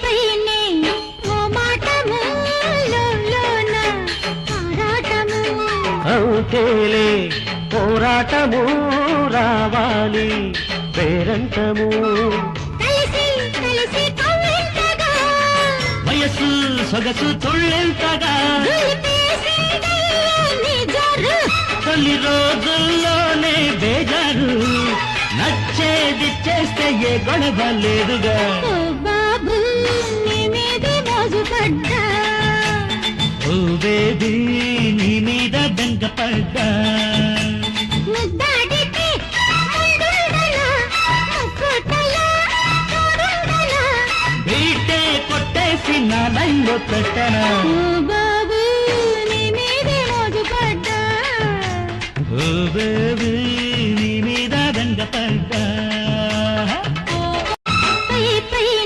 పైనే ఓ మాటము లోన ఆరాటము అవుతేలే పోరాటము రావాలి పేరంటము కలిసి కలిసి కవ్వింతగా వయసు సొగసు తొళ్ళెంతగా నిజరు తొలి రోజుల్లోనే బేజారు నచ్చేది చేస్తే ఏ గొడవ లేదుగా ఓ బాబు నీ మీదే మోజు పడ్డా ఓ బేబీ నీ మీద బెంగపడ్డా ముద్దాడితే ముందుండలా ముక్కుటలా తోడుండలా బీటే కొట్టేసి నా లైన్లో పెట్టనా ఓ బాబు నీ మీదే మోజు పడ్డా ఓ బేబీ